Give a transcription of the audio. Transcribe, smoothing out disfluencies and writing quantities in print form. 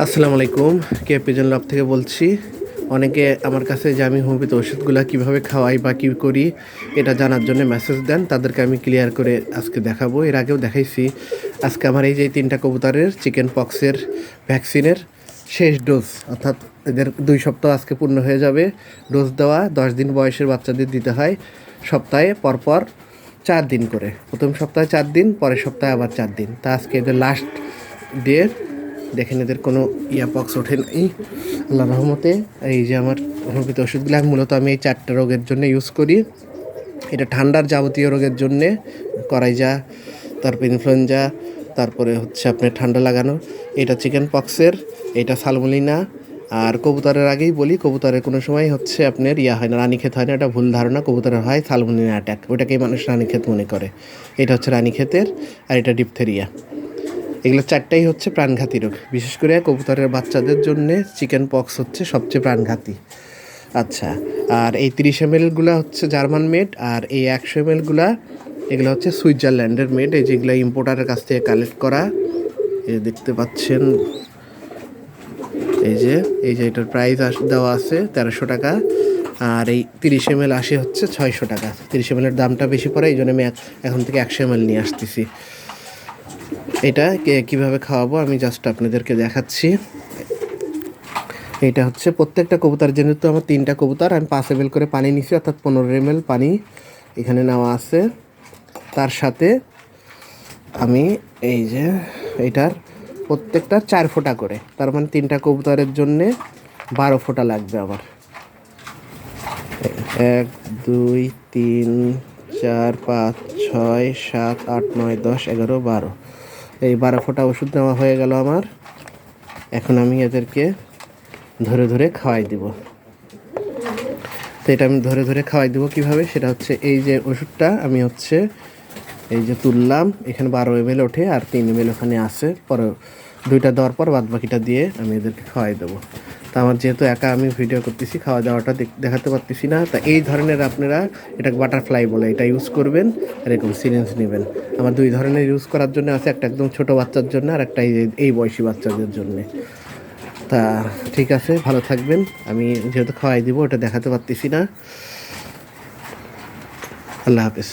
আসসালামু আলাইকুম, কে পিজন লব থেকে বলছি। অনেকে আমার কাছে যে আমি হোমিওপ্যাথি ওষুধগুলো কীভাবে খাওয়াই বা কী করি এটা জানার জন্য মেসেজ দেন, তাদেরকে আমি ক্লিয়ার করে আজকে দেখাবো। এর আগেও দেখাইছি। আজকে আমার এই যে 3টা কবুতরের চিকেন পক্সের ভ্যাকসিনের শেষ ডোজ, অর্থাৎ এদের 2 সপ্তাহ আজকে পূর্ণ হয়ে যাবে। ডোজ দেওয়া 10 দিন বয়সের বাচ্চাদের দিতে হয় সপ্তাহে পরপর 4 দিন করে। প্রথম সপ্তাহে 4 দিন, পরের সপ্তাহে আবার 4 দিন। তা আজকে এদের লাস্ট ডে। দেখেন এদের কোনো পক্স ওঠে নাই আল্লাহ রহমতে। এই যে আমার হোমিওপ্যাথি ওষুধগুলো মূলত আমি এই 4টা রোগের জন্য ইউজ করি। এটা ঠান্ডার যাবতীয় রোগের জন্যে, করাইজা, তারপর ইনফ্লুয়েঞ্জা, তারপরে হচ্ছে আপনার ঠান্ডা লাগানো। এটা চিকেন পক্সের, এটা সালমোনেলা। আর কবুতরের আগেই বলি, কবুতরের কোনো সময় হচ্ছে আপনার হয় না, রানীক্ষেত হয় না, এটা ভুল ধারণা। কবুতরের হয় সালমোনেলা অ্যাটাক, ওটাকেই মানুষ রানীক্ষেত মনে করে। এটা হচ্ছে রানীক্ষেতের, আর এটা ডিপথেরিয়া। এগুলো 4টাই হচ্ছে প্রাণঘাতী রোগ। বিশেষ করে কবুতরের বাচ্চাদের জন্যে চিকেন পক্স হচ্ছে সবচেয়ে প্রাণঘাতী। আচ্ছা, আর এই 30 ml হচ্ছে জার্মান মেড, আর এই 100 ml এগুলো হচ্ছে সুইজারল্যান্ডের মেড। এই যেগুলো ইম্পোর্টারের কাছ থেকে কালেক্ট করা। এই দেখতে পাচ্ছেন, এই যে এটার প্রাইস দেওয়া আছে 1300 টাকা। আর এই 30 ml আসে হচ্ছে 600 টাকা। 30 ml দামটা বেশি পড়ে, এই জন্য আমি এখন থেকে 100 ml নিয়ে আসতেছি। এটা কীভাবে খাওয়াবো আমি জাস্ট আপনাদেরকে দেখাচ্ছি। এটা হচ্ছে প্রত্যেকটা কবুতর, যেহেতু আমার 3টা কবুতর, আমি 5 ml করে পানি নিছি, অর্থাৎ 15 ml পানি এখানে নেওয়া আছে। তার সাথে আমি এই যে এটার প্রত্যেকটা 4 ফোঁটা করে, তার মানে 3টা কবুতরের জন্যে 12 ফোঁটা লাগবে আমার। 1 2 3 4 5 6 7 8 9 10 11 12, এই 12 ফোঁটা ওষুধ নেওয়া হয়ে গেল আমার। এখন আমি এদেরকে ধরে ধরে খাওয়াই দিব। তো এটা আমি ধরে ধরে খাওয়াই দিব কীভাবে, সেটা হচ্ছে এই যে ওষুধটা আমি হচ্ছে এই যে তুললাম, এখানে 12 ml ওঠে আর 3 ml ওখানে আসে। পরে 2টা দেওয়ার পর বাদ বাকিটা দিয়ে আমি এদেরকে খাওয়াই দেবো। তা আমার যেহেতু একা আমি ভিডিও করতেছি, খাওয়া দাওয়াটা দেখাতে পারতেছি না। তা এই ধরনের আপনারা, এটা বাটারফ্লাই বলে, এটা ইউজ করবেন। এরকম সিরিঞ্জ নেবেন। আমার 2 ধরনের ইউজ করার জন্য আছে, একটা একদম ছোটো বাচ্চার জন্য, আর একটা এই বয়সী বাচ্চাদের জন্যে। তা ঠিক আছে, ভালো থাকবেন। আমি যেহেতু খাওয়াই দিব, ওটা দেখাতে পারতেছি না। আল্লাহ হাফেজ।